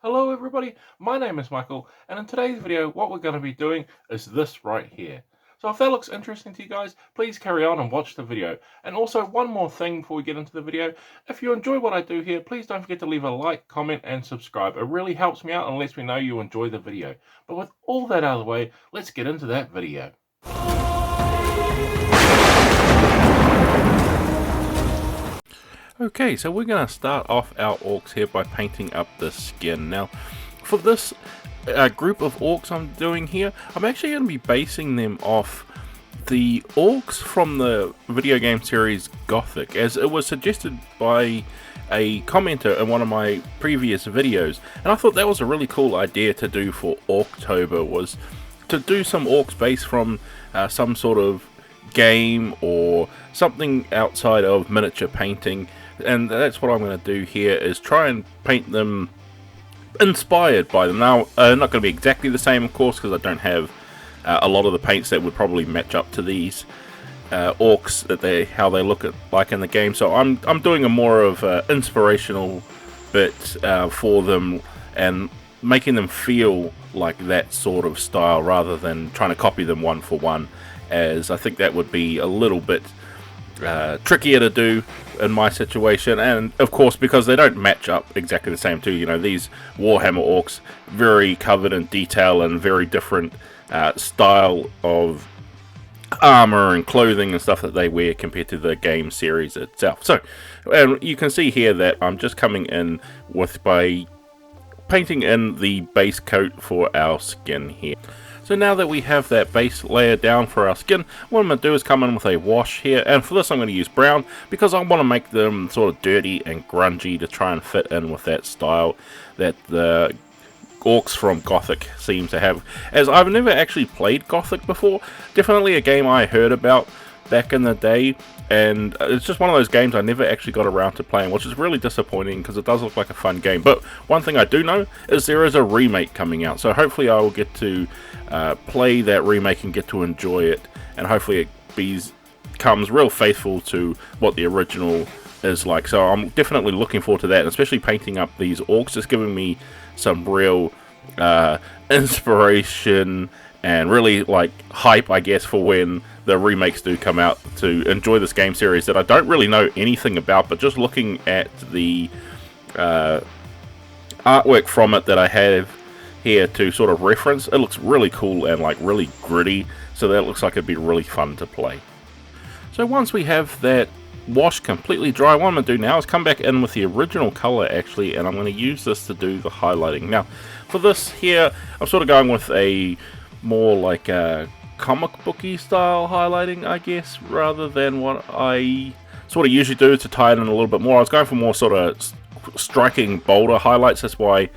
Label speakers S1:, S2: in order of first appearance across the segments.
S1: Hello everybody, my name is Michael, and in today's video what we're going to be doing is this right here. So if that looks interesting to you guys, please carry on and watch the video. And also one more thing before we get into the video, if you enjoy what I do here, please don't forget to leave a like, comment and subscribe. It really helps me out and lets me know you enjoy the video. But with all that out of the way, let's get into that video. Okay, so we're going to start off our orcs here by painting up the skin. Now, for this group of orcs I'm doing here, I'm actually going to be basing them off the orcs from the video game series Gothic, as it was suggested by a commenter in one of my previous videos. And I thought that was a really cool idea to do for Orktober, was to do some orcs based from some sort of game or something outside of miniature painting. And that's what I'm going to do here, is try and paint them inspired by them. Now, not going to be exactly the same, of course, because I don't have a lot of the paints that would probably match up to these orcs, how they look like in the game. So I'm doing a more of inspirational bit for them and making them feel like that sort of style rather than trying to copy them one for one, as I think that would be a little bit trickier to do in my situation. And of course, because they don't match up exactly the same too, you know, these Warhammer orcs, very covered in detail and very different style of armor and clothing and stuff that they wear compared to the game series itself. So you can see here that I'm just coming in by painting in the base coat for our skin here. So now that we have that base layer down for our skin, what I'm going to do is come in with a wash here, and for this I'm going to use brown because I want to make them sort of dirty and grungy to try and fit in with that style that the orcs from Gothic seem to have. As I've never actually played Gothic before, definitely a game I heard about back in the day, and it's just one of those games I never actually got around to playing, which is really disappointing because it does look like a fun game. But one thing I do know is there is a remake coming out, so hopefully I will get to play that remake and get to enjoy it, and hopefully it becomes real faithful to what the original is like. So I'm definitely looking forward to that, and especially painting up these orcs, just giving me some real inspiration and really like hype, I guess, for when the remakes do come out, to enjoy this game series that I don't really know anything about, but just looking at the artwork from it that I have here to sort of reference, it looks really cool and like really gritty, so that looks like it'd be really fun to play. So once we have that wash completely dry, what I'm going to do now is come back in with the original color actually, and I'm going to use this to do the highlighting. Now for this here, I'm sort of going with a more like a comic booky style highlighting, I guess, rather than what I sort of usually do to tie it in a little bit more. I was going for more sort of striking, bolder highlights. That's why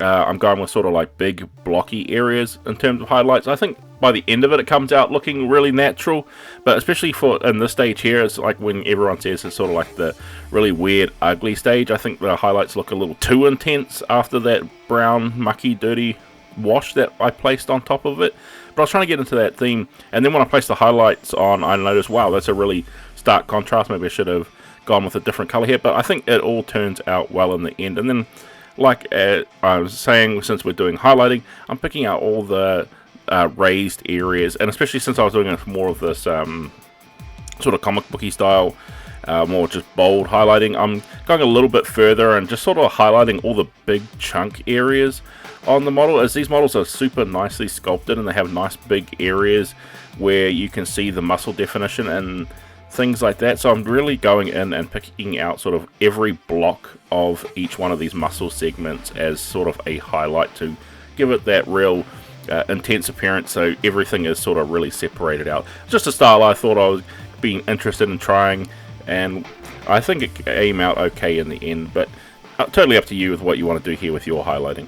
S1: I'm going with sort of like big blocky areas in terms of highlights. I think by the end of it, it comes out looking really natural, but especially for in this stage here, it's like when everyone says it's sort of like the really weird, ugly stage. I think the highlights look a little too intense after that brown, mucky, dirty wash that I placed on top of it. But I was trying to get into that theme, and then when I placed the highlights on, I noticed, wow, that's a really stark contrast. Maybe I should have gone with a different color here, but I think it all turns out well in the end. And then, like I was saying, since we're doing highlighting, I'm picking out all the raised areas, and especially since I was doing it for more of this sort of comic booky style, more just bold highlighting, I'm going a little bit further and just sort of highlighting all the big chunk areas on the model, as these models are super nicely sculpted and they have nice big areas where you can see the muscle definition and things like that. So I'm really going in and picking out sort of every block of each one of these muscle segments as sort of a highlight to give it that real intense appearance, so everything is sort of really separated out. Just a style I thought I was being interested in trying, and I think it came out okay in the end, but totally up to you with what you want to do here with your highlighting.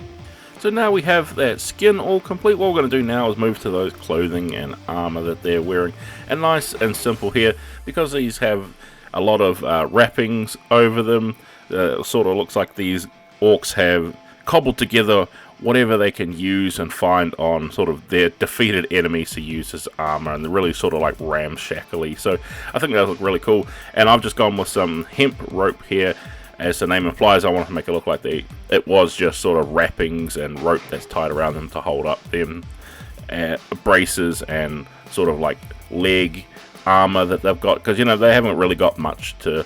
S1: So now we have that skin all complete. What we're going to do now is move to those clothing and armor that they're wearing. And nice and simple here, because these have a lot of wrappings over them. Sort of looks like these orcs have cobbled together whatever they can use and find on sort of their defeated enemies to use as armor, and they're really sort of like ramshackly. So I think that look really cool, and I've just gone with some hemp rope here as the name implies, I wanted to make it look like it was just sort of wrappings and rope that's tied around them to hold up them braces and sort of like leg armor that they've got, because, you know, they haven't really got much to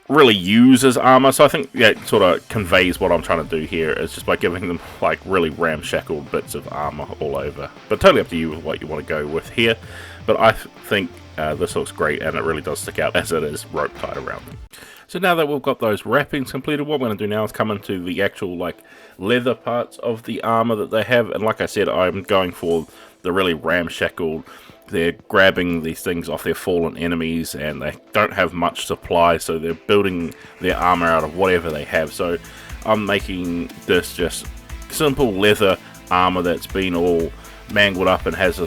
S1: really use as armor. So I think that sort of conveys what I'm trying to do here, is just by giving them like really ramshackle bits of armor all over. But totally up to you with what you want to go with here. But I think this looks great, and it really does stick out as it is rope tied around them. So now that we've got those wrappings completed, what we're going to do now is come into the actual like leather parts of the armor that they have. And like I said, I'm going for the really ramshackle. They're grabbing these things off their fallen enemies, and they don't have much supply, so they're building their armor out of whatever they have. So I'm making this just simple leather armor that's been all mangled up and has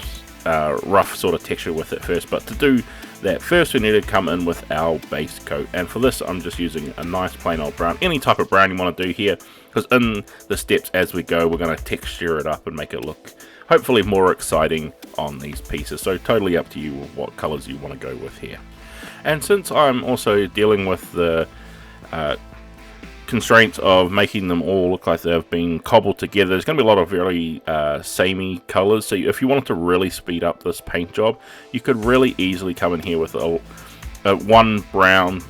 S1: a rough sort of texture with it first. But to do that, first we need to come in with our base coat, and for this I'm just using a nice plain old brown, any type of brown you want to do here, because in the steps as we go we're going to texture it up and make it look hopefully more exciting on these pieces. So totally up to you what colors you want to go with here. And since I'm also dealing with the constraints of making them all look like they've been cobbled together, there's going to be a lot of very samey colors. So if you wanted to really speed up this paint job, you could really easily come in here with a one brown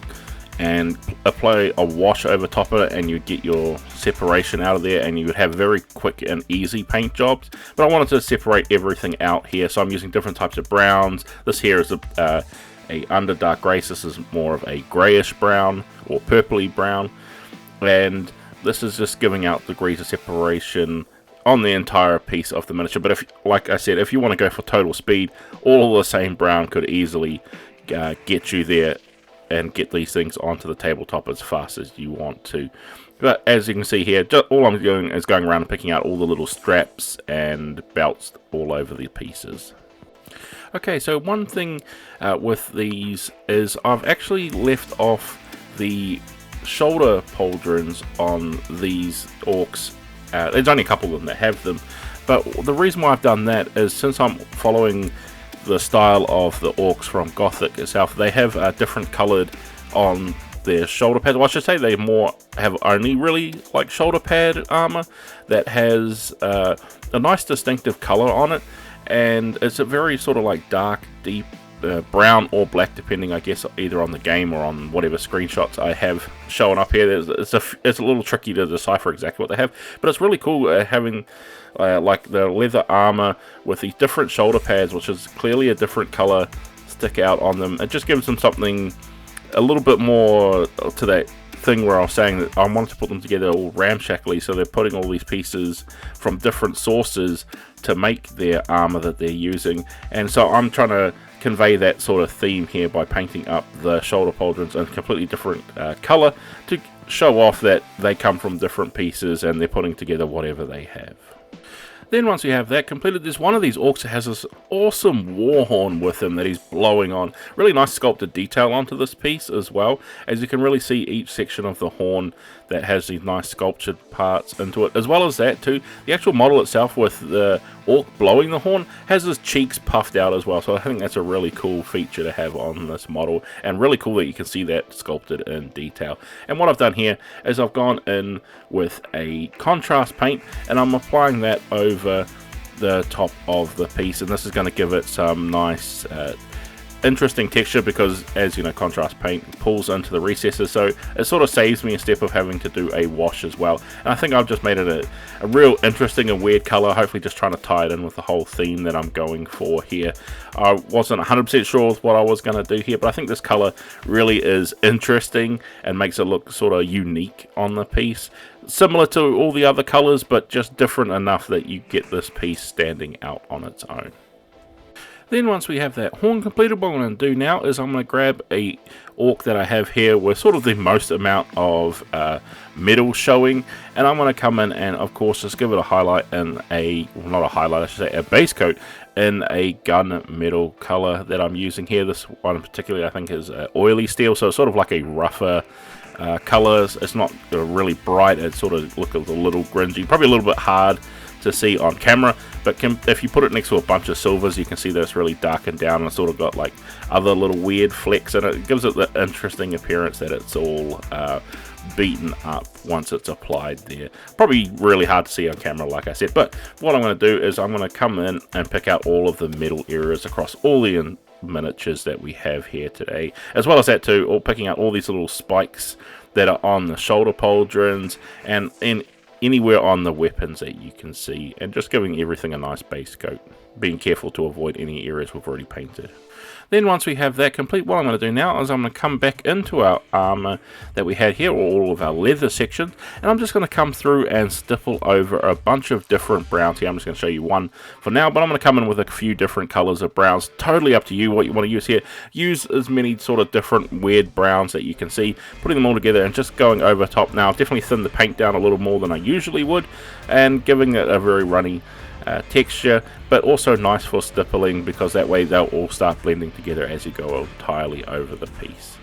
S1: and apply a wash over top of it, and you'd get your separation out of there, and you would have very quick and easy paint jobs. But I wanted to separate everything out here, so I'm using different types of browns. This here is a underdark grey, so this is more of a greyish brown or purpley brown, and this is just giving out degrees of separation on the entire piece of the miniature. But if, like I said, if you want to go for total speed, all of the same brown could easily get you there and get these things onto the tabletop as fast as you want to. But as you can see here, all I'm doing is going around and picking out all the little straps and belts all over the pieces. Okay, so one thing with these is I've actually left off the shoulder pauldrons on these orcs. There's only a couple of them that have them, but the reason why I've done that is since I'm following the style of the orcs from Gothic itself, they have different coloured on their shoulder pads. Well, I should say they more have only really like shoulder pad armor that has a nice distinctive colour on it, and it's a very sort of like dark, deep brown or black, depending, I guess, either on the game or on whatever screenshots I have showing up here. It's a little tricky to decipher exactly what they have, but it's really cool having like the leather armor with these different shoulder pads, which is clearly a different color, stick out on them. It just gives them something a little bit more to that thing where I was saying that I wanted to put them together all ramshackly, so they're putting all these pieces from different sources to make their armor that they're using. And so I'm trying to convey that sort of theme here by painting up the shoulder pauldrons in a completely different color to show off that they come from different pieces and they're putting together whatever they have. Then once you have that completed, there's one of these orcs that has this awesome war horn with him that he's blowing on. Really nice sculpted detail onto this piece as well, as you can really see each section of the horn that has these nice sculptured parts into it. As well as that too, the actual model itself with the orc blowing the horn has his cheeks puffed out as well, so I think that's a really cool feature to have on this model, and really cool that you can see that sculpted in detail. And what I've done here is I've gone in with a contrast paint and I'm applying that over the top of the piece, and this is going to give it some nice interesting texture, because as you know, contrast paint pulls into the recesses, so it sort of saves me a step of having to do a wash as well. And I think I've just made it a real interesting and weird color, hopefully just trying to tie it in with the whole theme that I'm going for here. I wasn't 100% sure with what I was going to do here, but I think this color really is interesting and makes it look sort of unique on the piece, similar to all the other colors, but just different enough that you get this piece standing out on its own. Then once we have that horn completed, what I'm going to do now is I'm going to grab a orc that I have here with sort of the most amount of metal showing, and I'm going to come in and of course just give it a highlight in a, well, not a highlight, I should say a base coat in a gun metal color that I'm using here. This one in particular I think is oily steel, so it's sort of like a rougher colors. It's not really bright, it sort of looks a little grungy, probably a little bit hard to see on camera, but if you put it next to a bunch of silvers, you can see that it's really darkened down and sort of got like other little weird flecks, and it gives it the interesting appearance that it's all beaten up once it's applied there. Probably really hard to see on camera, like I said, but what I'm going to do is I'm going to come in and pick out all of the metal areas across all the miniatures that we have here today, as well as that too, or picking out all these little spikes that are on the shoulder pauldrons and anywhere on the weapons that you can see, and just giving everything a nice base coat, being careful to avoid any areas we've already painted. Then once we have that complete, what I'm going to do now is I'm going to come back into our armor that we had here, or all of our leather sections, and I'm just going to come through and stipple over a bunch of different browns here. I'm just going to show you one for now, but I'm going to come in with a few different colors of browns. Totally up to you what you want to use here. Use as many sort of different weird browns that you can see, putting them all together and just going over top. Now I've definitely thinned the paint down a little more than I usually would, and giving it a very runny texture, but also nice for stippling, because that way they'll all start blending together as you go entirely over the piece.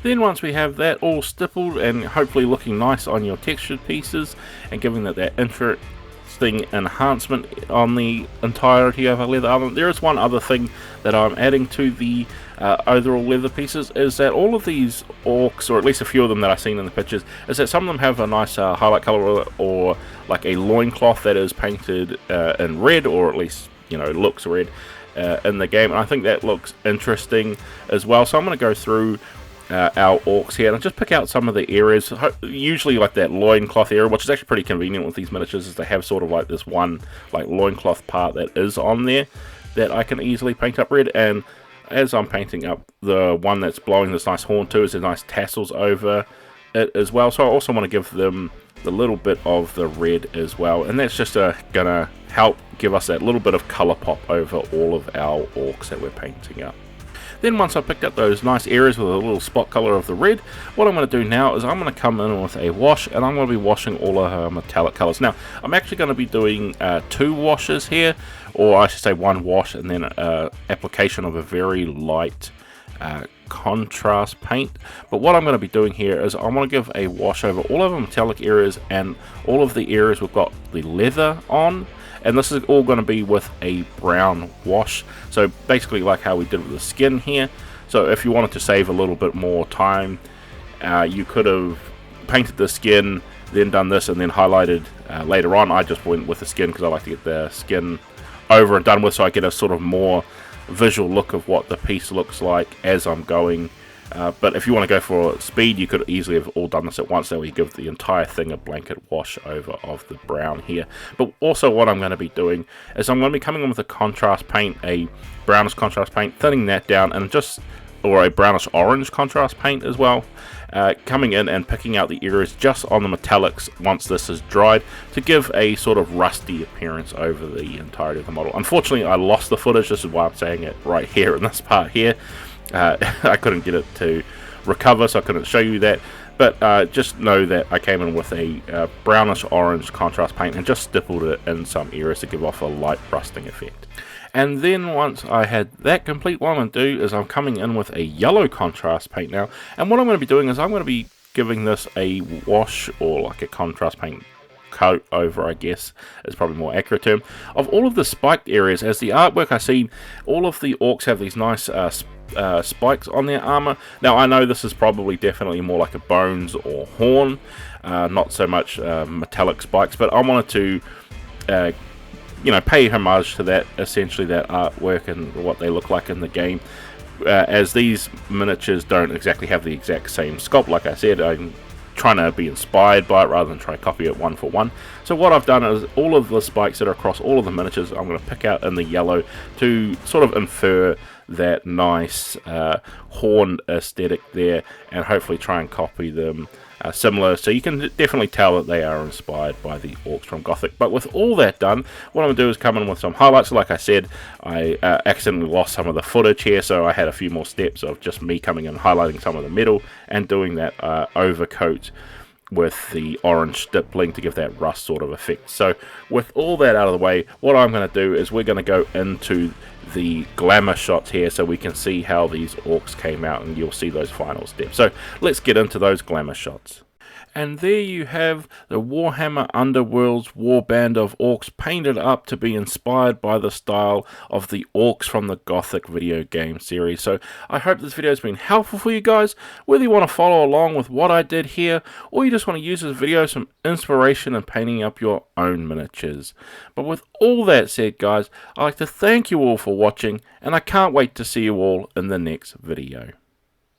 S1: Then once we have that all stippled and hopefully looking nice on your textured pieces and giving that interesting enhancement on the entirety of our leather armor, there is one other thing that I'm adding to the overall leather pieces, is that all of these orcs, or at least a few of them that I've seen in the pictures, is that some of them have a nice highlight color, or like a loincloth that is painted in red, or at least, you know, looks red in the game, and I think that looks interesting as well. So I'm going to go through our orcs here and just pick out some of the areas, usually like that loincloth area, which is actually pretty convenient with these miniatures, is they have sort of like this one like loincloth part that is on there that I can easily paint up red. And as I'm painting up the one that's blowing this nice horn too, is there nice tassels over it as well, so I also want to give them the little bit of the red as well, and that's just gonna help give us that little bit of color pop over all of our orcs that we're painting up. Then once I've picked up those nice areas with a little spot color of the red, what I'm going to do now is I'm going to come in with a wash, and I'm going to be washing all of our metallic colors. Now, I'm actually going to be doing 2 washes here, or I should say 1 wash and then application of a very light contrast paint. But what I'm going to be doing here is I want to give a wash over all of the metallic areas and all of the areas we've got the leather on. And this is all going to be with a brown wash, so basically like how we did with the skin here. So if you wanted to save a little bit more time, you could have painted the skin, then done this, and then highlighted later on. I just went with the skin because I like to get the skin over and done with, so I get a sort of more visual look of what the piece looks like as I'm going. But if you want to go for speed, you could easily have all done this at once. That way you give the entire thing a blanket wash over of the brown here. But also what I'm going to be doing is I'm going to be coming in with a contrast paint, a brownish contrast paint, thinning that down, and or a brownish orange contrast paint as well. Coming in and picking out the areas just on the metallics once this is dried to give a sort of rusty appearance over the entirety of the model. Unfortunately, I lost the footage. This is why I'm saying it right here in this part here. I couldn't get it to recover, so I couldn't show you that, but just know that I came in with a brownish orange contrast paint and just stippled it in some areas to give off a light rusting effect. And then once I had that complete, what I'm going to do is I'm coming in with a yellow contrast paint now, and what I'm going to be doing is I'm going to be giving this a wash, or like a contrast paint coat over, I guess is probably more accurate term, of all of the spiked areas. As the artwork I've seen, all of the orcs have these nice spikes on their armor. Now I know this is probably definitely more like a bones or horn, not so much metallic spikes, but I wanted to you know, pay homage to that, essentially that artwork and what they look like in the game, as these miniatures don't exactly have the exact same sculpt. Like I said, I'm trying to be inspired by it rather than try to copy it one for one. So what I've done is all of the spikes that are across all of the miniatures I'm going to pick out in the yellow to sort of infer that nice horn aesthetic there, and hopefully try and copy them similar, so you can definitely tell that they are inspired by the orcs from Gothic. But with all that done, what I'm going to do is come in with some highlights. Like I said, I accidentally lost some of the footage here, so I had a few more steps of just me coming in, highlighting some of the metal, and doing that overcoat with the orange stippling to give that rust sort of effect. So with all that out of the way, what I'm going to do is we're going to go into the glamour shots here so we can see how these orcs came out, and you'll see those final steps. So let's get into those glamour shots. And there you have the Warhammer Underworld's warband of orcs painted up to be inspired by the style of the orcs from the Gothic video game series. So I hope this video has been helpful for you guys, whether you want to follow along with what I did here, or you just want to use this video as some inspiration in painting up your own miniatures. But with all that said, guys, I'd like to thank you all for watching, and I can't wait to see you all in the next video.